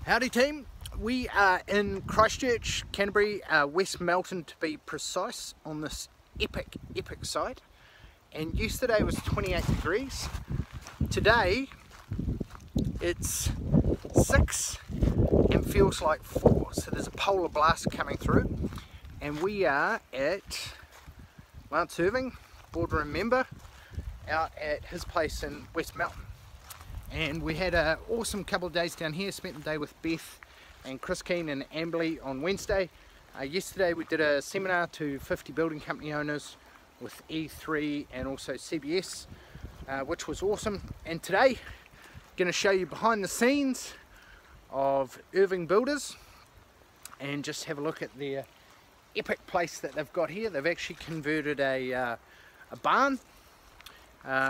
Howdy team, we are in Christchurch, Canterbury, West Melton to be precise, on this epic site. And yesterday was 28 degrees. Today it's 6 and feels like 4, so there's a polar blast coming through. And we are at Lance Irving, boardroom member, out at his place in West Melton. And we had an awesome couple of days down here. Spent the day with Beth and Chris Keane and Amberley on Wednesday. Yesterday we did a seminar to 50 building company owners with E3 and also CBS, which was awesome. And today, going to show you behind the scenes of Irving Builders and just have a look at their epic place that they've got here. They've actually converted a barn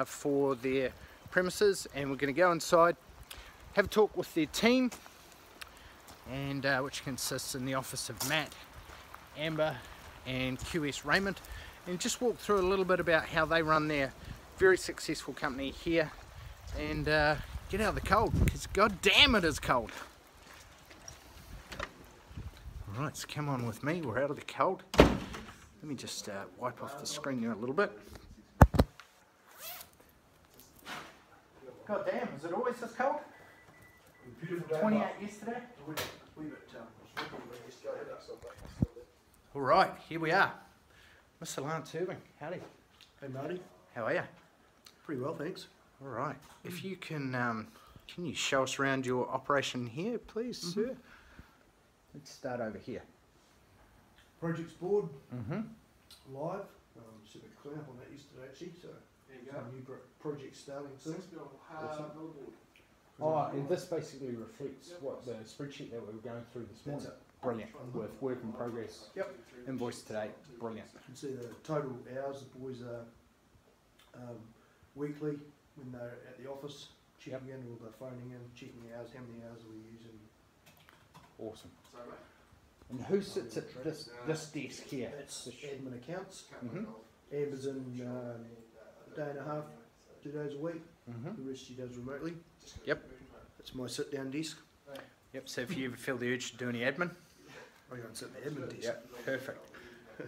for their premises, and we're going to go inside, have a talk with their team, and which consists in the office of Matt, Amber and QS Raymond, and just walk through a little bit about how they run their very successful company here, and get out of the cold, because god damn it is cold. Alright, so come on with me, we're out of the cold. Let me just wipe off the screen there a little bit. God damn, is it always this cold? 28 yesterday? Alright, here we are. Mr. Lance Irving, howdy. Hey Marty. How are you? Pretty well, thanks. Alright, if you can you show us around your operation here, please, sir? Let's start over here. Projects board, live. Super clean up on that yesterday actually, so some new projects starting soon. Oh, and this basically reflects what the spreadsheet that we were going through this morning. Brilliant. With work in progress. Yep. Invoice today. Brilliant. You can see the total hours the boys are weekly when they're at the office, checking in, or they're phoning in, checking the hours, how many hours are we using. Awesome. And who sits at this desk here? That's admin accounts. Amber's in a day and a half, 2 days a week. The rest she does remotely. Yep. That's my sit-down desk. Yep, so if you ever feel the urge to do any admin, I go and sit in the admin desk. yep, perfect.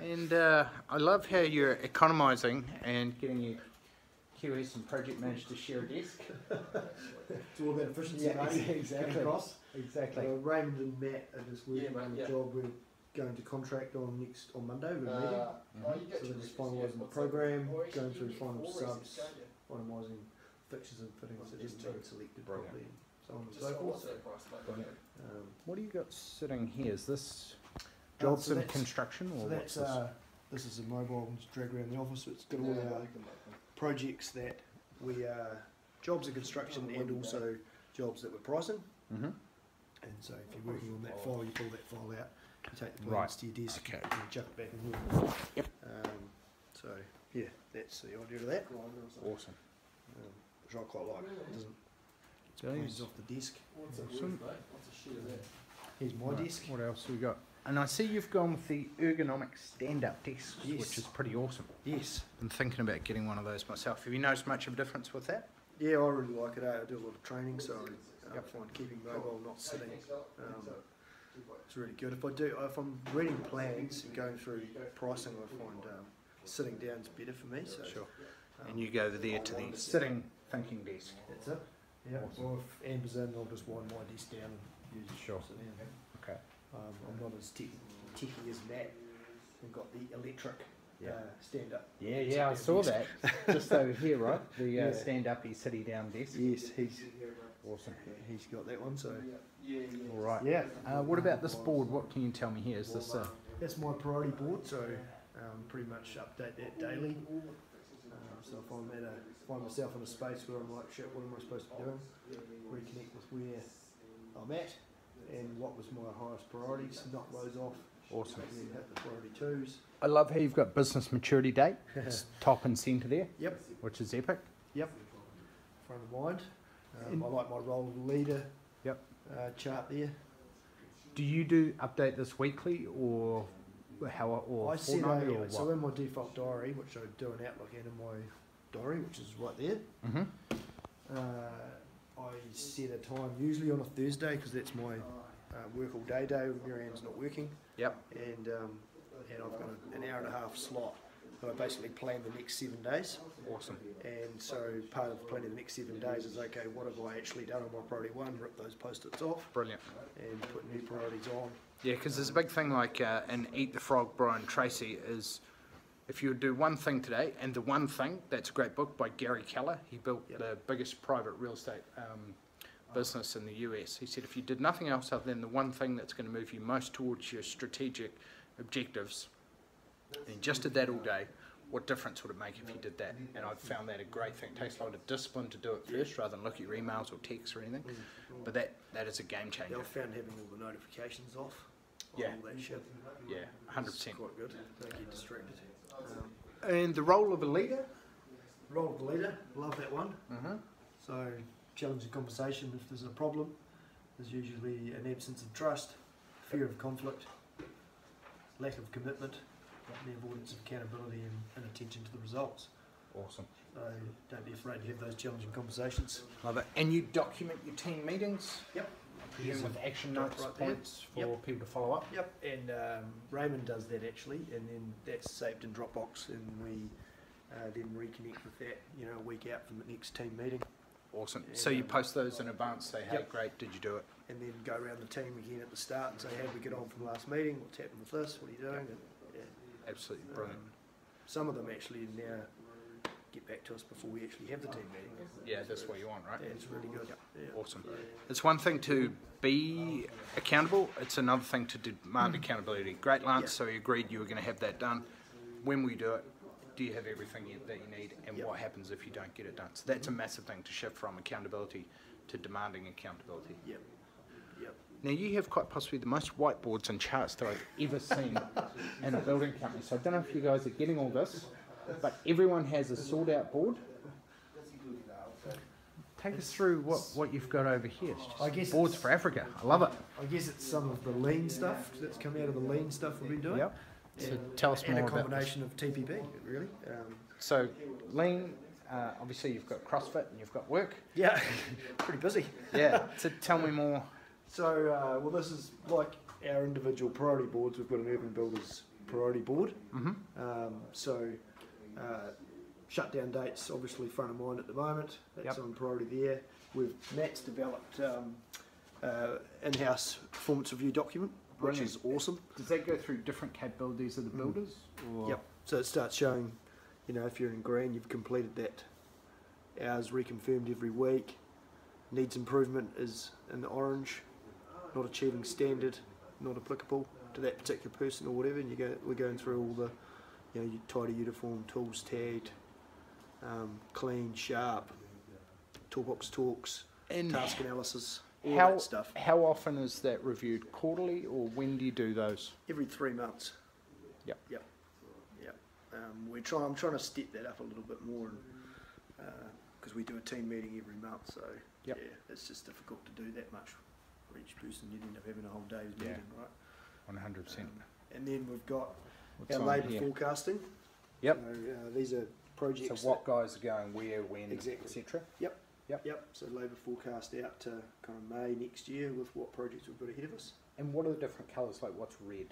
And I love how you're economising and getting your QS and project manager to share a desk. It's all about efficiency, mate. Exactly. Exactly. Raymond and Matt are just working on the job. We're going to contract on Monday. We're meeting. So they're just finalising the program, going through final subs, finalising fixtures and fittings that haven't been selected properly, and so on and so forth. What do you got sitting here? Is this jobs in construction, or what's this? This is a mobile and drag around the office. It's got all our projects that we jobs in construction and also jobs that we're pricing. And so if you're working on that file, you pull that file out, you take the plans to your desk, and you chuck it back in here. Yep. So yeah, that's the idea of that. Awesome. Which I quite like. It doesn't get plans off the desk. Awesome. Here's my desk. What else have we got? And I see you've gone with the ergonomic stand-up desks, which is pretty awesome. Yes. I'm thinking about getting one of those myself. Have you noticed much of a difference with that? Yeah, I really like it. I do a lot of training, so I find keeping mobile, not sitting, it's really good. If I'm reading plans and going through pricing, I find sitting down is better for me. So. Sure. And you go there to the sitting thinking desk. That's it. Yeah. Awesome. Or if Amber's in, I'll just wind my desk down and use it. Sure. Sit down. Okay. I'm not as techy as Matt. I've got the electric stand up. Yeah, I saw that. Just over here, right? The stand up, sitting down desk. Yes, he's awesome. He's got that one. So. All right. Yeah. What about this board? What can you tell me here? Is this? That's my priority board. So pretty much update that daily. So if I'm find myself in a space where I'm like, shit, what am I supposed to be doing? Reconnect with where I'm at and what was my highest priorities, knock those off. Awesome. And then hit the priority twos. I love how you've got business maturity date. It's top and centre there. Yep. Which is epic. Yep. Front of mind. I like my role leader. Yep. Chart there. Do you do update this weekly or how or fortnightly or what? So in my default diary, which I do an Outlook and in my diary, which is right there. I set a time usually on a Thursday because that's my work all day when Marianne's not working. Yep. And I've got an hour and a half slot. So I basically plan the next 7 days. Awesome. And so part of planning the next 7 days is, okay, what have I actually done on my priority one, rip those post-its off. Brilliant. And put new priorities on. Yeah, because there's a big thing like in Eat the Frog, Brian Tracy, is if you do one thing today, and the one thing, that's a great book by Gary Keller. He built the biggest private real estate business in the US. He said if you did nothing else other than the one thing that's going to move you most towards your strategic objectives, and just did that all day, what difference would it make if you did that? And I've found that a great thing. It takes a lot of discipline to do it first rather than look at your emails or texts or anything. But that is a game changer. Yeah, I've found having all the notifications off. Yeah. All that shit. Yeah, 100%. It's quite good. Don't get distracted. And the role of a leader? Role of the leader, love that one. Mm-hmm. So, challenging conversation. If there's a problem, there's usually an absence of trust, fear of conflict, lack of commitment, and the avoidance of accountability and attention to the results. Awesome. So, don't be afraid to have those challenging conversations. Love it. And you document your team meetings? Yep. With action notes, right there. points for people to follow up? Yep, and Raymond does that actually, and then that's saved in Dropbox, and we then reconnect with that, a week out from the next team meeting. Awesome. And, so you post those in advance, say, hey, great, did you do it? And then go around the team again at the start and say, how did we get on from the last meeting? What's happened with this? What are you doing? And, Absolutely brilliant. Some of them actually now get back to us before we actually have the team meeting. Yeah, that's what you want, right? Yeah, it's really good. Yeah. Awesome. It's one thing to be accountable, it's another thing to demand accountability. Great, Lance, so you agreed you were going to have that done. When we do it, do you have everything that you need, and what happens if you don't get it done? So that's a massive thing to shift from accountability to demanding accountability. Yep. Now you have quite possibly the most whiteboards and charts that I've ever seen in a building company. So I don't know if you guys are getting all this, but everyone has a sorted out board. Take us through what you've got over here. It's just I guess boards for Africa. I love it. I guess it's some of the lean stuff that's come out of the lean stuff we've been doing. Yep. So tell us more and a about combination of TPP, really. So lean, obviously you've got CrossFit and you've got work. Yeah, pretty busy. Yeah. So tell me more. So, well, this is like our individual priority boards. We've got an Urban Builders priority board. Shutdown dates, obviously front of mind at the moment. That's on priority there. Matt's developed in-house performance review document, which is awesome. Does that go through different capabilities of the builders? Or? Yep. So it starts showing, if you're in green, you've completed that. Hours reconfirmed every week. Needs improvement is in the orange. Not achieving standard, not applicable to that particular person or whatever. And we're going through all the, tidy uniform, tools tagged, clean, sharp, toolbox talks, and task analysis, all that stuff. How often is that reviewed? Quarterly, or when do you do those? Every 3 months. Yep. I'm trying to step that up a little bit more, because we do a team meeting every month. So it's just difficult to do that much for each person. You'd end up having a whole day's meeting, right? 100%. And then we've got What's our on labour here? forecasting. Yep. So, these are projects. So what guys are going where, when, Exactly. etc. Yep. So labour forecast out to kind of May next year with what projects we've got ahead of us. And what are the different colours? Like what's red?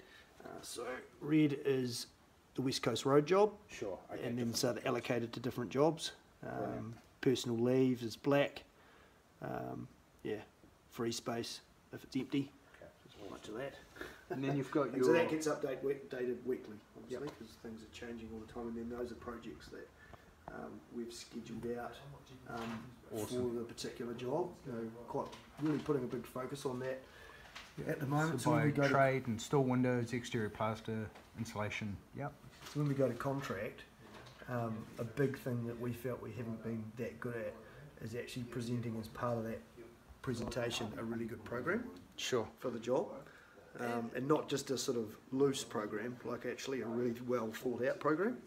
So red is the West Coast Road job. Sure. Okay. And then so they're allocated to different jobs. Personal leave is black. Free space if it's empty. Okay. There's much of that. And then you've got your... So that gets updated weekly, obviously, because things are changing all the time. And then those are projects that we've scheduled out for the particular job. Quite really putting a big focus on that at the moment. So by trade, install windows, exterior plaster, insulation. Yep. So when we go to contract, a big thing that we felt we haven't been that good at is actually presenting as part of that presentation a really good program. Sure. For the job. And not just a sort of loose program, like actually a really well thought out program.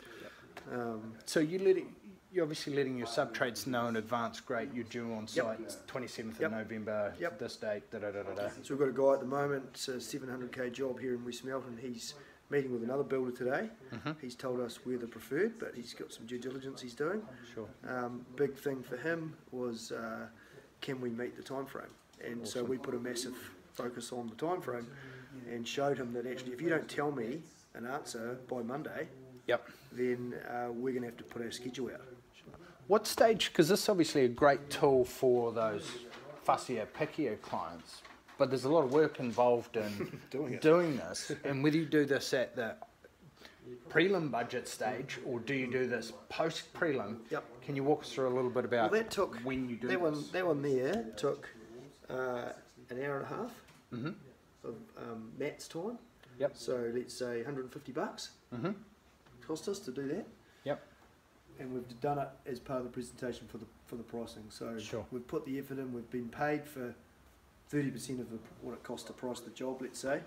So you're obviously letting your sub-trades know in advance, great, you're due on site 27th of November, this date, da-da-da-da-da. So we've got a guy at the moment, it's a 700k job here in West Melton. He's meeting with another builder today. He's told us we're the preferred, but he's got some due diligence he's doing. Sure. Big thing for him was can we meet the time frame? And so we put a massive focus on the time frame and showed him that actually if you don't tell me an answer by Monday, then we're going to have to put our schedule out. What stage, because this is obviously a great tool for those fussier, pickier clients, but there's a lot of work involved in doing this, and whether you do this at the prelim budget stage or do you do this post prelim, can you walk us through a little bit about when you do this? That one there took an hour and a half of Matt's time. So let's say $150 cost us to do that. And we've done it as part of the presentation for the pricing. So we've put the effort in. We've been paid for 30% of what it costs to price the job, let's say.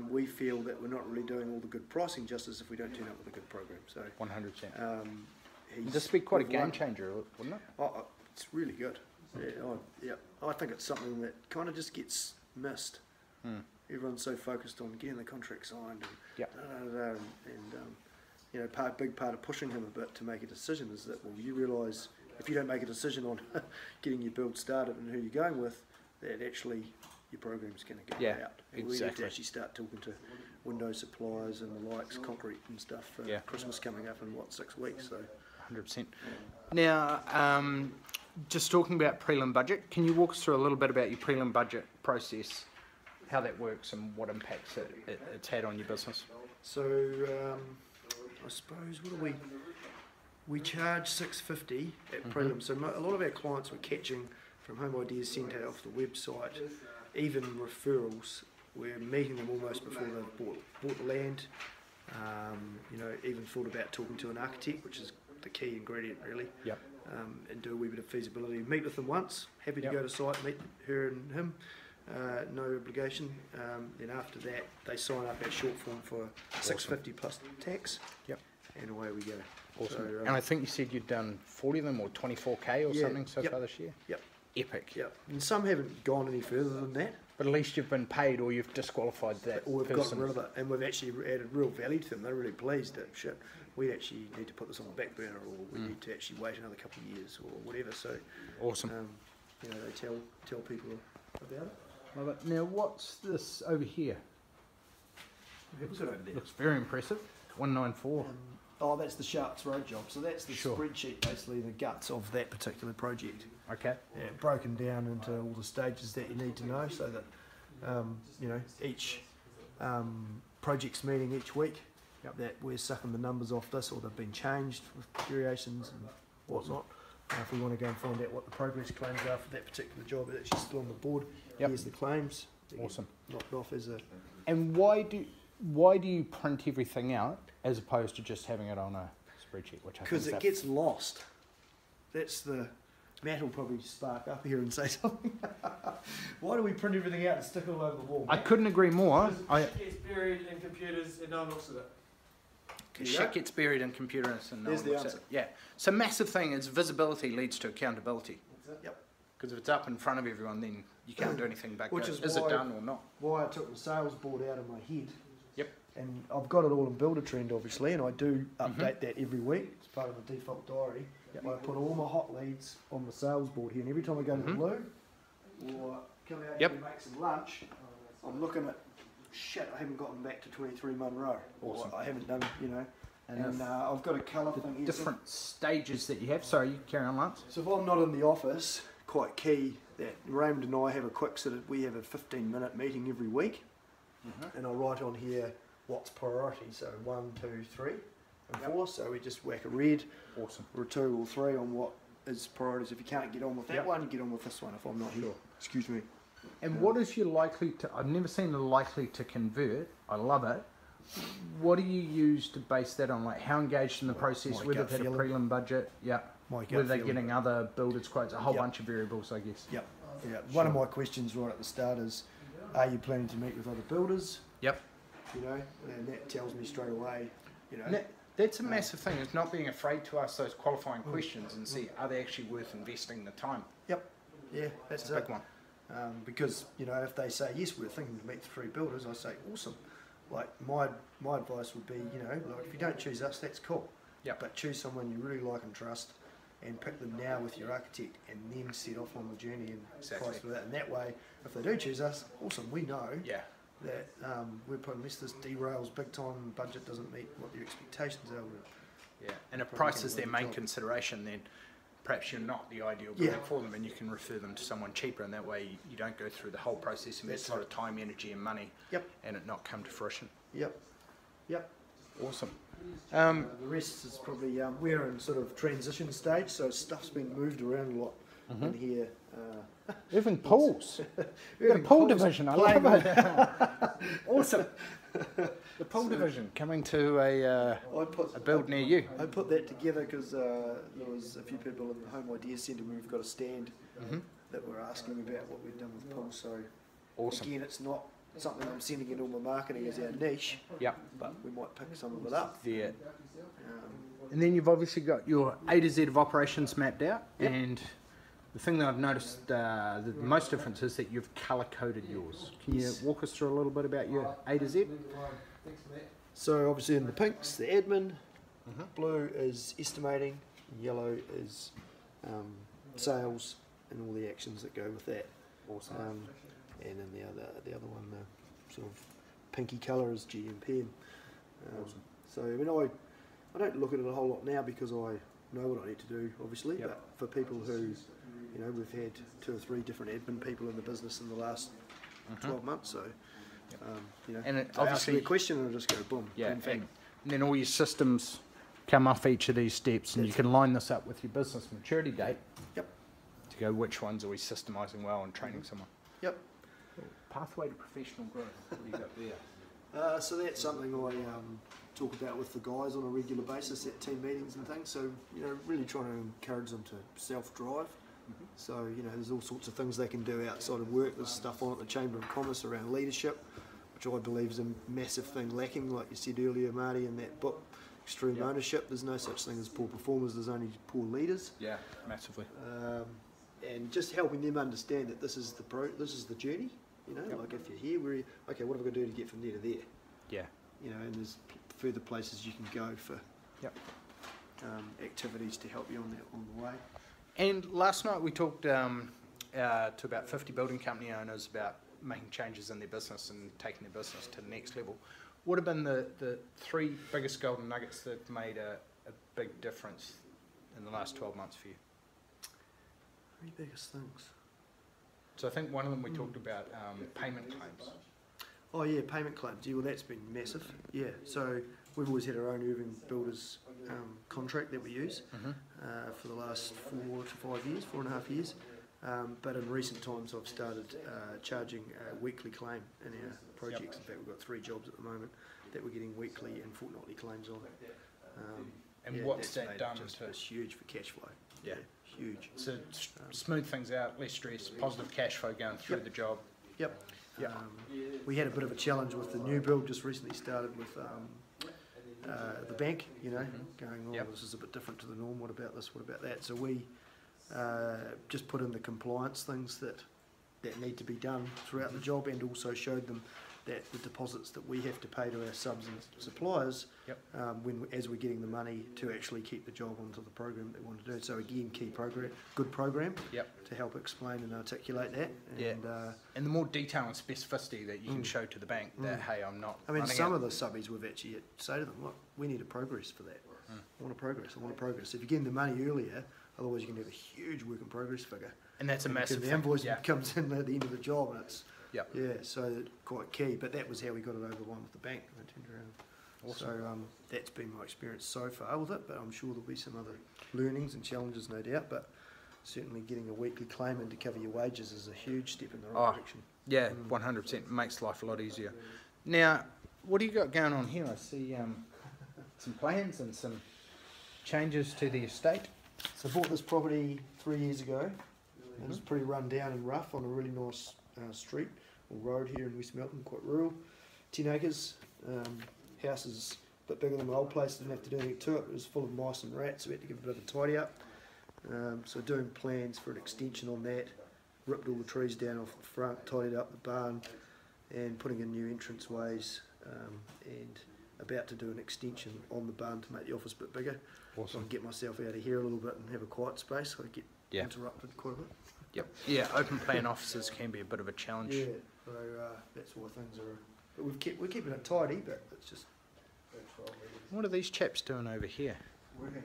We feel that we're not really doing all the good pricing justice if we don't turn up with a good program. So 100%. This would be quite a game changer, wouldn't it? Oh, it's really good. I think it's something that kind of just gets missed. Everyone's so focused on getting the contract signed and you know, big part of pushing him a bit to make a decision is that, well, you realise if you don't make a decision on getting your build started and who you're going with, that actually your program's going to get out. And we need to actually start talking to window suppliers and the likes, concrete and stuff for Christmas coming up in 6 weeks. So 100%. Now, just talking about prelim budget, can you walk us through a little bit about your prelim budget process, how that works and what impacts it's had on your business? So I suppose we charge $650 at prelim. So a lot of our clients were catching from home ideas sent out off the website, even referrals. We're meeting them almost before they've bought the land. You know, even thought about talking to an architect, which is the key ingredient really. And do a wee bit of feasibility. Meet with them once. Happy to go to site, meet her and him. No obligation. Then after that, they sign up at short form for $650 plus tax. And away we go. Awesome. So, and I think you said you'd done 40 of them or 24K or something so far this year. Epic. And some haven't gone any further than that. But at least you've been paid, or you've disqualified that. Or we've gotten rid of it, and we've actually added real value to them. They're really pleased that shit. We actually need to put this on the back burner, or we need to actually wait another couple of years, or whatever. So awesome. You know, they tell people about it. Love it. Now, what's this over here? What's it over there? Looks very impressive. 194. Oh, that's the Sharps Road job. So that's the spreadsheet, basically the guts of that particular project. Okay. Yeah, broken down into all the stages that you need to know, so that you know, each project's meeting each week. That we're sucking the numbers off this, or they've been changed with variations and whatnot. If we want to go and find out what the progress claims are for that particular job, it's actually still on the board. Here's the claims. Awesome. Knocked off as a. And why do you print everything out as opposed to just having it on a spreadsheet? Because it gets lost. That's the. Matt will probably spark up here and say something. Why do we print everything out and stick it all over the wall? I couldn't agree more. Shit gets buried in computers and no one looks at it. Shit gets buried in computers and no one looks at it. Yeah. So massive thing is visibility leads to accountability. Because if it's up in front of everyone, then you can't do anything back there. Is it done or not? Why I took the sales board out of my head. And I've got it all in Builder Trend, obviously, and I do update that every week. It's part of the default diary. I put all my hot leads on the sales board here, and every time I go to the loo or come out here and make some lunch, I'm looking at, shit, I haven't gotten back to 23 Munro. Awesome. Or I haven't done, you know. And I've got a colour thing here. Different stages that you have. Sorry, you carry on, Lance. So if I'm not in the office, quite key that Raymond and I have a quick we have a 15-minute meeting every week, and I write on here what's priority, so 1, 2, 3 and 4, so we just whack a red or a 2 or 3 on what is priorities. If you can't get on with that one, you get on with this one if I'm not here. Excuse me. And what is your likely to, I've never seen the likely to convert, I love it. What do you use to base that on? Like how engaged in the process, whether they've had a prelim budget, whether they're getting other builders quotes, a whole bunch of variables, I guess. One of my questions right at the start is, are you planning to meet with other builders? You know, and that tells me straight away, you know. That's a massive thing, is not being afraid to ask those qualifying questions and see, are they actually worth investing the time? Yeah, that's a big one. Because, you know, if they say, yes, we're thinking to meet 3 builders, I say, awesome. Like, my advice would be, you know, like, if you don't choose us, that's cool. But choose someone you really like and trust, and pick them now with your architect, and then set off on the journey and Exactly. price for that. And that way, if they do choose us, awesome. We know Yeah. that we're putting, unless this derails big time, budget doesn't meet what your expectations are. Yeah. And if Probably price can is their win the main job. consideration, then perhaps you're not the ideal builder Yeah. for them, and you can refer them to someone cheaper, and that way you don't go through the whole process and invest a lot of time, energy, and money, Yep. and it not come to fruition. Yep. Yep. Awesome. The rest is probably, we're in sort of transition stage, so stuff's been moved around a lot in here. Even pools. We've got a Even pool pools division, I playing love it. Awesome. The pool division coming to a build near you. I put that together because there was a few people in the Home Ideas Centre where we've got a stand that were asking about what we've done with pools. So Awesome. again, it's not something I'm sending in all my marketing as our niche, Yep. but we might pick some of it up. There. Um, And then you've obviously got your A to Z of operations mapped out, Yep. and the thing that I've noticed the most difference is that you've colour coded yours. Can you walk us through a little bit about your A to Z? So obviously in the pinks, the admin, blue is estimating, yellow is sales and all the actions that go with that. Awesome. And then the other one, the sort of pinky colour is GMP. So I mean, I don't look at it a whole lot now because I know what I need to do, obviously. Yep. But for people who, you know, we've had 2 or 3 different admin people in the business in the last 12 months. So, you know, And it they ask obviously- me a question and I just go boom. Yeah, In fact, and then all your systems come off each of these steps, and you can line this up with your business maturity date. Yep. To go, which ones are we systemising well and training someone? Yep. Pathway to professional growth. What do you got there? So that's something I talk about with the guys on a regular basis at team meetings and things. So, you know, really trying to encourage them to self-drive. So, you know, there's all sorts of things they can do outside of work. There's stuff on at the Chamber of Commerce around leadership, which I believe is a massive thing lacking, like you said earlier, Marty, in that book, Extreme Yep. Ownership. There's no such thing as poor performers, there's only poor leaders. Yeah, massively. And just helping them understand that this is the journey. You know, Yep. like if you're here, okay, what have I got to do to get from there to there? Yeah. You know, and there's further places you can go for Yep. activities to help you on the way. And last night we talked to about 50 building company owners about making changes in their business and taking their business to the next level. What have been the 3 biggest golden nuggets that have made a big difference in the last 12 months for you? 3 biggest things. So I think one of them we talked about payment claims. Oh yeah, payment claims. Yeah, well that's been massive. Yeah, so we've always had our own Irving Builders contract that we use for the last 4 to 5 years, 4.5 years. But in recent times I've started charging a weekly claim in our projects. In fact, we've got 3 jobs at the moment that we're getting weekly and fortnightly claims on. And yeah, what's that's that made done just, to? it's huge for cash flow. Yeah. Huge. So smooth things out, less stress, positive cash flow going through Yep. the job. Yep. Yeah. We had a bit of a challenge with the new build, just recently started with the bank, you know, going, oh, Yep. this is a bit different to the norm, what about this, what about that? So we just put in the compliance things that need to be done throughout the job, and also showed them that the deposits that we have to pay to our subs and suppliers, Yep. as we're getting the money to actually keep the job onto the program that we want to do. So again, good program Yep. to help explain and articulate that. Yeah. And, And the more detail and specificity that you can show to the bank that, hey, I'm not I mean, running some out. of the subbies we've actually say to them, look, we need a progress for that. I want a progress, I want a progress. If you're getting the money earlier, otherwise you can have a huge work in progress figure. And that's a And massive the thing. invoice Yeah. comes in at the end of the job, and it's Yep. yeah, so quite key. But that was how we got it over the one with the bank. And I turned around. Awesome. So that's been my experience so far with it. But I'm sure there'll be some other learnings and challenges, no doubt. But certainly getting a weekly claim in to cover your wages is a huge step in the right direction. Yeah, 100%. Makes life a lot easier. Now, what do you got going on here? I see some plans and some changes to the estate. So I bought this property 3 years ago. It was pretty run down and rough on a really nice street or road here in West Melton, quite rural. 10 acres. House is a bit bigger than my old place, didn't have to do anything to it. It was full of mice and rats, so we had to give it a bit of a tidy up. So doing plans for an extension on that. Ripped all the trees down off the front, tidied up the barn, and putting in new entranceways and about to do an extension on the barn to make the office a bit bigger. So I Awesome. can get myself out of here a little bit and have a quiet space so I get Yeah. interrupted quite a bit. Yep. Yeah, open plan offices can be a bit of a challenge. Yeah, so that's why things are. But we're keeping it tidy, but it's just. What are these chaps doing over here? Working.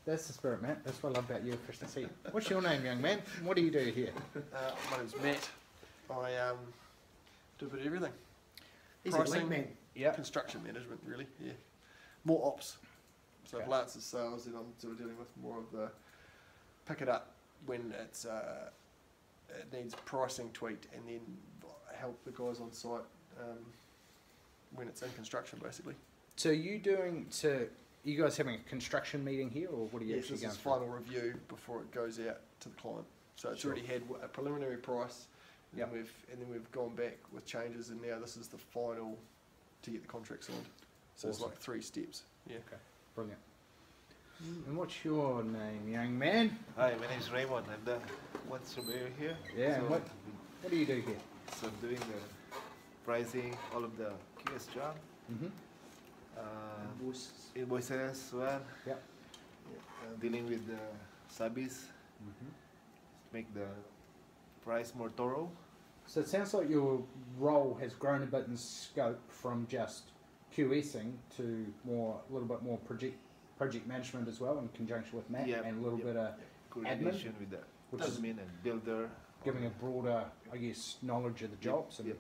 That's the spirit, Matt. That's what I love about you, Christchurch. What's your name, young man? What do you do here? My name's Matt. I do a bit of everything. He's a Pricing. lean man. Yeah. Construction management, really. Yeah. More ops. So if Okay. Lance is sales, then I'm sort of dealing with more of the pick it up when it's it needs pricing tweaked, and then help the guys on site when it's in construction, basically. So you guys having a construction meeting here, or what are you Yes, actually this going is through? final review before it goes out to the client. So it's Sure. already had a preliminary price, and, Yep. then we've gone back with changes, and now this is the final to get the contract signed. So it's Awesome. like 3 steps. Yeah. Okay, brilliant. And what's your name, young man? Hi, my name is Raymond. I'm the one surveyor here. Yeah, So, and what do you do here? so I'm doing the pricing, all of the QS job, Mm-hmm. invoices as well. Yep. Dealing with the subbies, Mm-hmm. make the price more thorough. So it sounds like your role has grown a bit in scope from just QSing to a little bit more project management as well, in conjunction with Matt, Yep, and a little yep. bit of Coordination with the which is admin and builder. giving a broader, I guess, knowledge of the jobs. And Yep.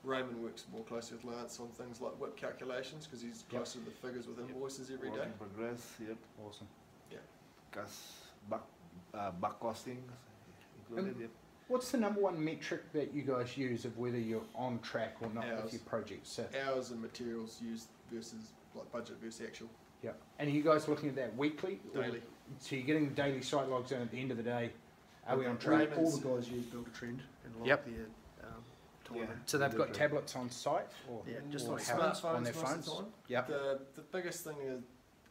Raymond works more closely with Lance on things like WIP calculations because he's closer to the figures with invoices every Work day. in progress. Yep. Awesome. Cost back costings included. Yep. What's the number one metric that you guys use of whether you're on track or not Hours. with your projects? So, Hours and materials used versus like budget versus actual. yeah. And are you guys looking at that weekly? Or- Daily. So you're getting the daily site logs in at the end of the day. Are we on track? Raymond- All the guys use Build a Trend and like Yep. their timing. Yeah. So they've got Different. tablets on site, or Yeah, just or like how- smartphones on their most of phones. the time. Yep. The biggest thing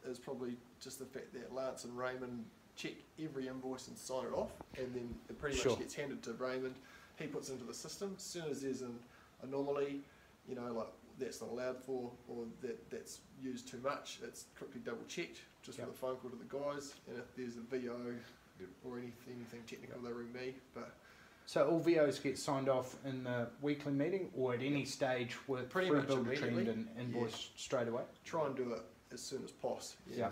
is probably just the fact that Lance and Raymond check every invoice and sign it off, and then it pretty Sure. much gets handed to Raymond. He puts into the system. As soon as there's an anomaly, you know, like that's not allowed for, or that's used too much, it's quickly double checked just Yep. with a phone call to the guys. And if there's a VO or anything technical, they ring me. But So all VOs get signed off in the weekly meeting, or at any stage with Pretty through much Build a Trend immediately. and invoice straight away? try and do it as soon as possible. Yeah.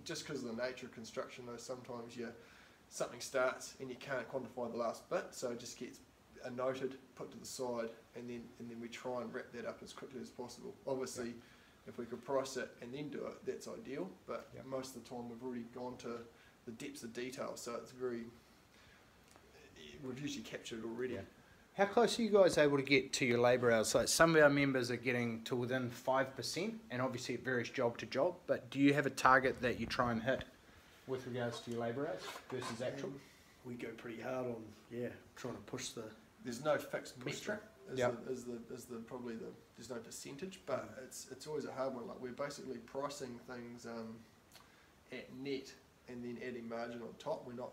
Just because of the nature of construction, though, sometimes something starts and you can't quantify the last bit, so it just gets noted, put to the side, and then we try and wrap that up as quickly as possible. Obviously, if we could price it and then do it, that's ideal. But Yeah. most of the time, we've already gone to the depths of detail, so it's we've usually captured it already. Yeah. How close are you guys able to get to your labour hours? Like some of our members are getting to within 5%, and obviously it varies job to job, but do you have a target that you try and hit with regards to your labour hours versus actual? We go pretty hard on trying to push the. There's no fixed metric. Yep. There's no percentage, but it's always a hard one. Like we're basically pricing things at net and then adding margin on top. We're not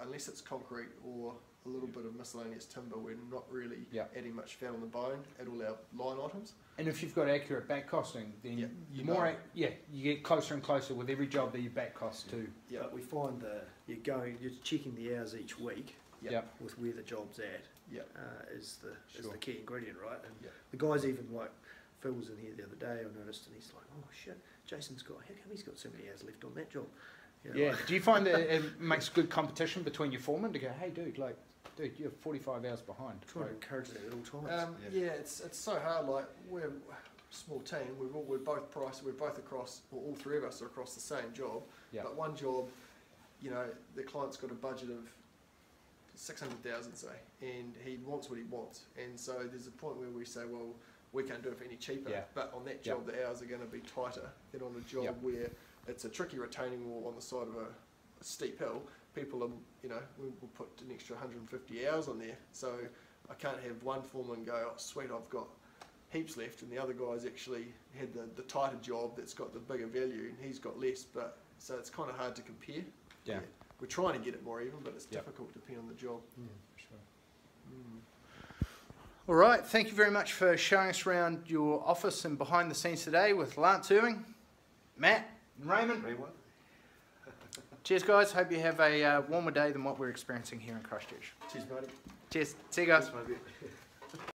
unless it's concrete or a little bit of miscellaneous timber. We're not really Yep. adding much fat on the bone at all our line items. And if you've got accurate back costing, then Yeah, you you more know. you get closer and closer with every job that you back cost to. Yeah. But we find that you're checking the hours each week Yeah. Yep. with where the job's at. Yeah. Is Sure. the key ingredient, right? And Yeah. the guys even like Phil was in here the other day. I noticed, and he's like, "Oh shit, Jason's got. How come he's got so many hours left on that job?" You know, Yeah. like- Do you find that it makes good competition between your foremen to go, hey dude, you're 45 hours behind. trying to Like, encourage that at all times. Yeah, it's so hard. Like we're a small team. We're both priced. We're both across. Well, all three of us are across the same job. Yeah. But one job, you know, the client's got a budget of 600,000, say, and he wants what he wants. And so there's a point where we say, well, we can't do it for any cheaper. Yeah. But on that job, the hours are going to be tighter than on a job Yep. where it's a tricky retaining wall on the side of a steep hill. People are, you know, we'll put an extra 150 hours on there. So I can't have one foreman go, oh, sweet, I've got heaps left, and the other guy's actually had the tighter job that's got the bigger value, and he's got less. But so it's kind of hard to compare. Yeah. We're trying to get it more even, but it's Yep. difficult depending on the job. for sure. All right, thank you very much for showing us around your office and behind the scenes today with Lance Irving, Matt, and Raymond. Cheers, guys. Hope you have a warmer day than what we're experiencing here in Christchurch. Cheers, buddy. Cheers. See you guys. Cheers, mate.